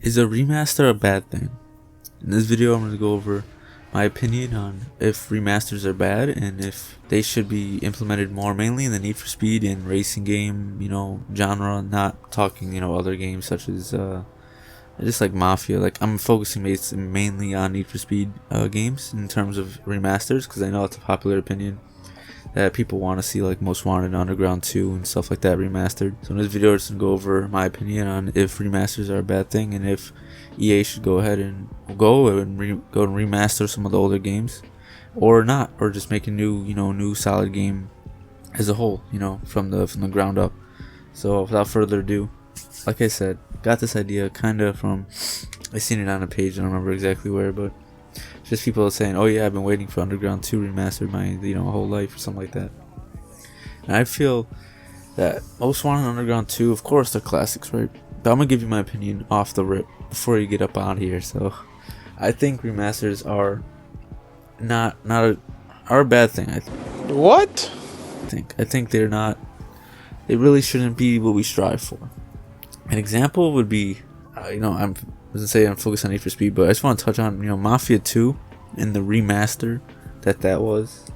Is a remaster a bad thing? In this video, I'm going to go over my opinion on if remasters are bad and if they should be implemented more, mainly in the Need for Speed and racing game, genre. Not talking, other games such as just like Mafia. Like, I'm focusing mainly on Need for Speed games in terms of remasters, because I know it's a popular opinion that people want to see, like Most Wanted, Underground 2 and stuff like that remastered. So in this video, I'm just going to go over my opinion on if remasters are a bad thing and if EA should go ahead and remaster some of the older games or not, or just make a new solid game as a whole, from the ground up. So without further ado, like I said, got this idea kind of from, I seen it on a page, I don't remember exactly where, but just people saying, oh yeah, I've been waiting for Underground 2 remastered my whole life or something like that. And I feel that Most Wanted and Underground 2, of course, they're classics, right? But I'm gonna give you my opinion off the rip before you get up out here. So I think remasters are are a bad thing. What? I think they're not. They really shouldn't be what we strive for. An example would be, I'm focused on Need for Speed, but I just want to touch on Mafia 2 and the remaster that was.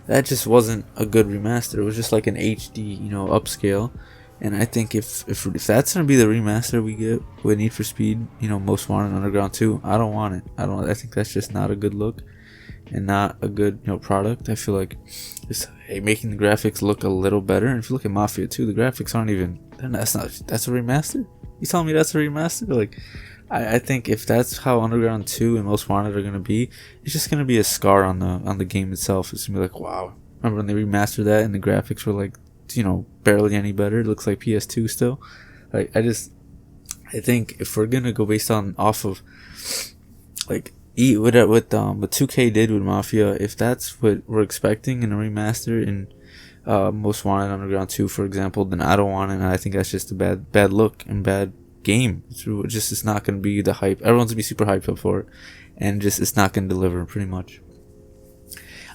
That just wasn't a good remaster. It was just like an HD, upscale. And I think if that's gonna be the remaster we get with Need for Speed, Most Wanted Underground 2, I don't want it. I think that's just not a good look and not a good product. I feel like just making the graphics look a little better. And if you look at Mafia 2, the graphics aren't even. That's a remaster. You telling me that's a remaster? Like, I think if that's how Underground 2 and Most Wanted are gonna be, it's just gonna be a scar on the game itself. It's gonna be like, wow, remember when they remastered that and the graphics were like, barely any better. It looks like PS2 still. Like, I think if we're gonna go based off of like what 2K did with Mafia, if that's what we're expecting in a remaster in Most Wanted Underground 2, for example, then I don't want it. And I think that's just a bad look and bad game. It's not going to be the hype. Everyone's going to be super hyped up for it, and it's not going to deliver, pretty much.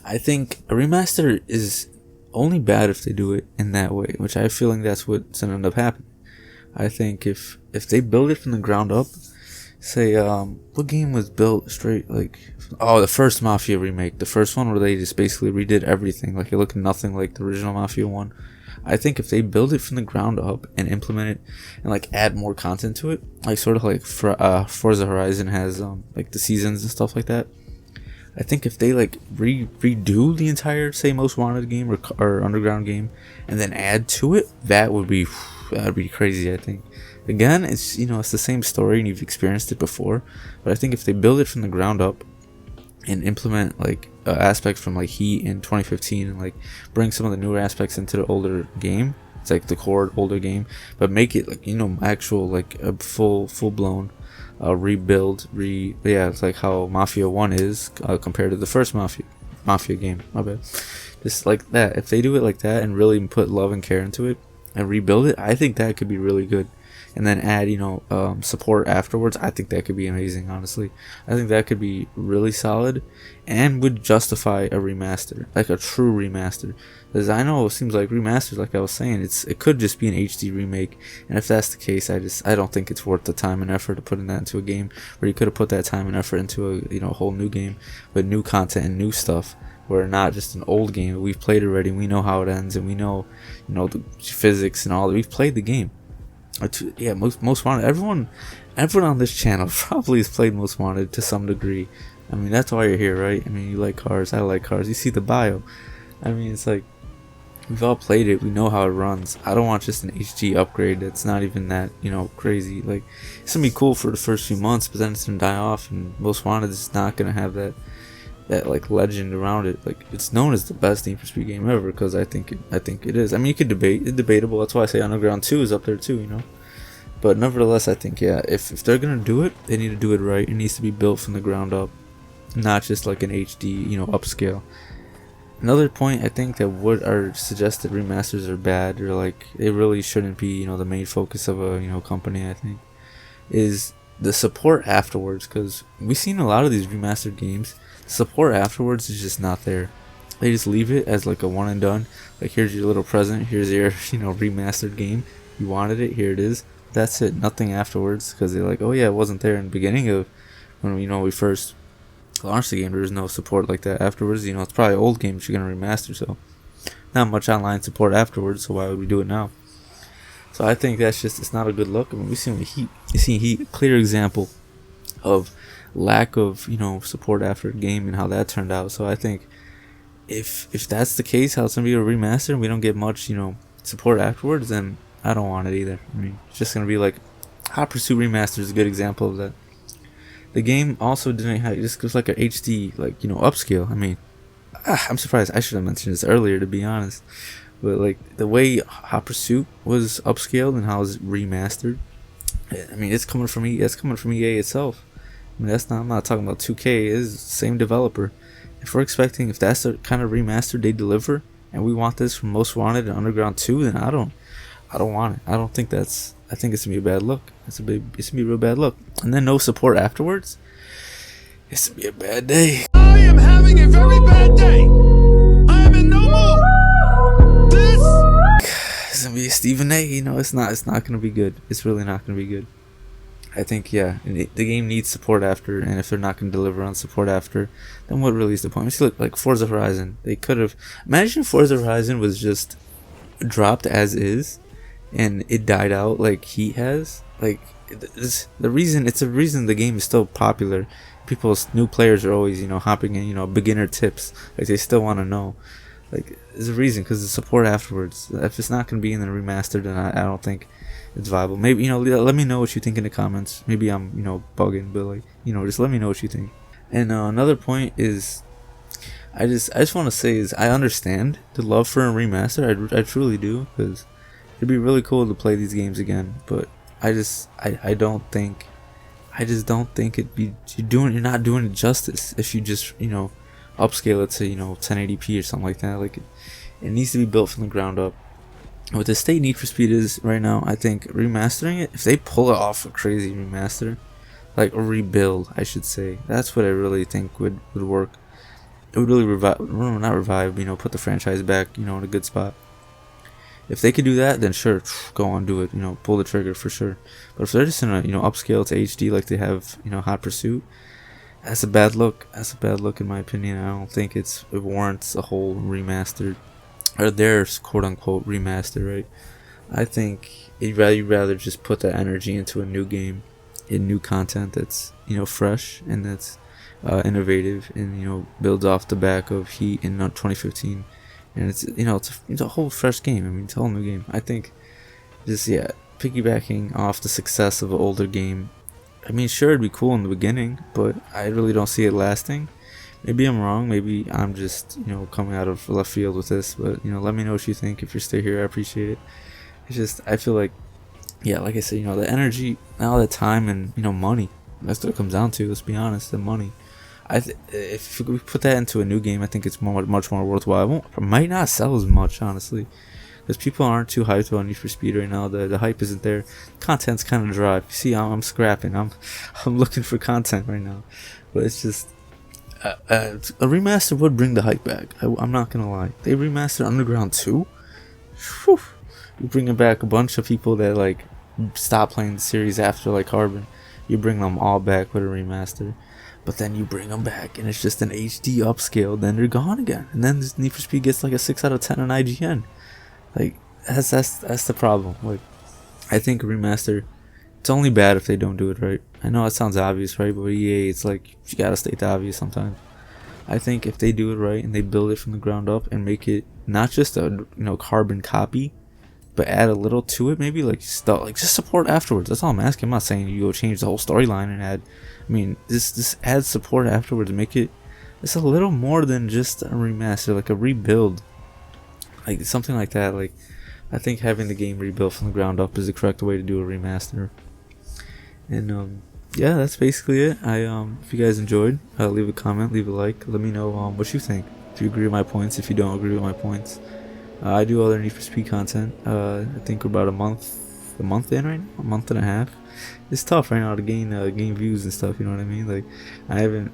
I think a remaster is only bad if they do it in that way, which I feel like that's what's going to end up happening. I think if they build it from the ground up, say what game was built straight, like, the first Mafia remake, the first one where they just basically redid everything, like it looked nothing like the original Mafia one. I think if they build it from the ground up and implement it and like add more content to it, like sort of like Forza Horizon has like the seasons and stuff like that, I think if they like redo the entire, say, Most Wanted game or Underground game and then add to it, that'd be crazy. I think, again, it's it's the same story and you've experienced it before, but I think if they build it from the ground up and implement like aspects from like Heat in 2015 and like bring some of the newer aspects into the older game, it's like the core older game, but make it like actual like a full blown rebuild. It's like how Mafia 1 is compared to the first Mafia game. My bad. Just like that. If they do it like that and really put love and care into it and rebuild it, I think that could be really good. And then add support afterwards, I think that could be amazing. Honestly, I think that could be really solid and would justify a remaster, like a true remaster. Because I know it seems like remasters, like I was saying, it could just be an HD remake, and if that's the case, I don't think it's worth the time and effort to put in that into a game where you could have put that time and effort into a whole new game with new content and new stuff. We're not just an old game we've played already. We know how it ends, and we know the physics and all. We've played the game. Yeah, Most Wanted. Everyone on this channel probably has played Most Wanted to some degree. I mean, that's why you're here, right? I mean, you like cars. I like cars. You see the bio. I mean, it's like we've all played it. We know how it runs. I don't want just an HD upgrade that's not even that crazy. Like, it's gonna be cool for the first few months, but then it's gonna die off, and Most Wanted is not gonna have that like legend around it. Like, it's known as the best Need for Speed game ever, because I think it is. I mean, you could debate, it's debatable. That's why I say Underground 2 is up there too, but nevertheless, I think, yeah, if they're gonna do it, they need to do it right. It needs to be built from the ground up, not just like an HD upscale. Another point, I think, that are suggested remasters are bad, or like they really shouldn't be the main focus of a company, I think, is the support afterwards. Because we've seen a lot of these remastered games, support afterwards is just not there. They just leave it as like a one and done. Like, here's your little present, here's your remastered game. You wanted it, here it is. That's it. Nothing afterwards, because they're like, oh yeah, it wasn't there in the beginning of when we first launched the game. There was no support like that afterwards. It's probably an old game that you're gonna remaster, so not much online support afterwards. So why would we do it now? So I think it's not a good look. I mean, we've seen Heat, a clear example of lack of support after the game and how that turned out. So I think if that's the case, how it's gonna be a remaster and we don't get much support afterwards, then I don't want it either. I mean, it's just gonna be like Hot Pursuit Remaster is a good example of that. The game also didn't have, just was like a HD upscale. I mean, I'm surprised. I should have mentioned this earlier, to be honest. But like the way Hot Pursuit was upscaled and how it's remastered, I mean, it's coming from EA itself. I mean, I'm not talking about 2K. It's the same developer. If we're expecting, if that's the kind of remaster they deliver, and we want this from Most Wanted and Underground 2, then I don't want it. I think it's gonna be a bad look. It's gonna be a real bad look. And then no support afterwards. It's gonna be a bad day. I am having a very bad day. I am in no mood. It's gonna be a Stephen A. It's not gonna be good. It's really not gonna be good. I think, yeah, the game needs support after, and if they're not going to deliver on support after, then what really is the point? See, look, like Forza Horizon, they could have, imagine Forza Horizon was just dropped as is, and it died out like Heat has. Like, it's a reason the game is still popular. New players are always, hopping in, beginner tips, like they still want to know. Like, there's a reason, because the support afterwards. If it's not going to be in the remastered, then I don't think it's viable. Maybe, let me know what you think in the comments. Maybe I'm, bugging, but like, just let me know what you think. And another point is, I just want to say is, I understand the love for a remaster. I truly do, because it'd be really cool to play these games again. But I just don't think you're not doing it justice if you just, upscale it to 1080p or something like that. Like, it needs to be built from the ground up. What the state Need for Speed is right now, I think remastering it, if they pull it off a crazy remaster, like a rebuild, I should say, that's what I really think would work. It would really not revive, put the franchise back, in a good spot. If they could do that, then sure, go on, do it, pull the trigger for sure. But if they're just in a, upscale to HD like they have, Hot Pursuit, that's a bad look. That's a bad look in my opinion. I don't think it warrants a whole remastered, or their quote unquote remaster, right? I think you'd rather just put that energy into a new game, in new content that's fresh and that's innovative, and builds off the back of Heat in 2015, and it's a whole fresh game. I mean, it's a whole new game. I think just piggybacking off the success of an older game. I mean, sure, it'd be cool in the beginning, but I really don't see it lasting. Maybe I'm wrong. Maybe I'm just, coming out of left field with this. But, let me know what you think. If you're still here, I appreciate it. It's just, I feel like, like I said, the energy, now the time, and, money. That's what it comes down to, let's be honest, the money. If we put that into a new game, I think it's much more worthwhile. It might not sell as much, honestly, because people aren't too hyped about Need for Speed right now. The hype isn't there. Content's kind of dry. You see, I'm scrapping. I'm looking for content right now. But it's just, a remaster would bring the hype back. I'm not gonna lie. They remastered Underground 2. Whew. You bringing back a bunch of people that like stopped playing the series after like Carbon. You bring them all back with a remaster, but then you bring them back and it's just an HD upscale. Then they're gone again, and then Need for Speed gets like a 6 out of 10 on IGN. Like that's the problem. Like, I think a remaster, it's only bad if they don't do it right. I know it sounds obvious, right? But with EA, it's like you gotta state the obvious sometimes. I think if they do it right and they build it from the ground up and make it not just a carbon copy, but add a little to it, maybe like stuff like just support afterwards. That's all I'm asking. I'm not saying you go change the whole storyline and add. I mean, just add support afterwards. Make it it's a little more than just a remaster, like a rebuild, like something like that. Like, I think having the game rebuilt from the ground up is the correct way to do a remaster. And yeah, that's basically it. If you guys enjoyed, leave a comment, leave a like, let me know what you think. If you agree with my points, if you don't agree with my points. I do other Need for Speed content. I think we're about a month in right now, a month and a half. It's tough right now to gain views and stuff. You know what I mean? Like, I haven't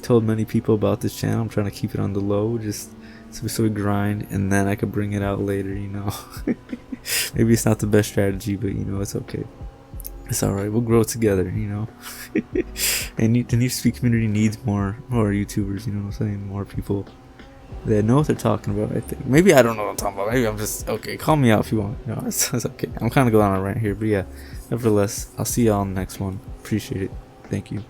told many people about this channel. I'm trying to keep it on the low, just so we grind, and then I could bring it out later. Maybe it's not the best strategy, but it's okay. It's alright. We'll grow together, you know. And the Need for Speed community needs more YouTubers. You know what I'm saying? More people that know what they're talking about. I think maybe I don't know what I'm talking about. Maybe I'm just okay. Call me out if you want. No, it's okay. I'm kind of going on a rant here, but yeah. Nevertheless, I'll see y'all on the next one. Appreciate it. Thank you.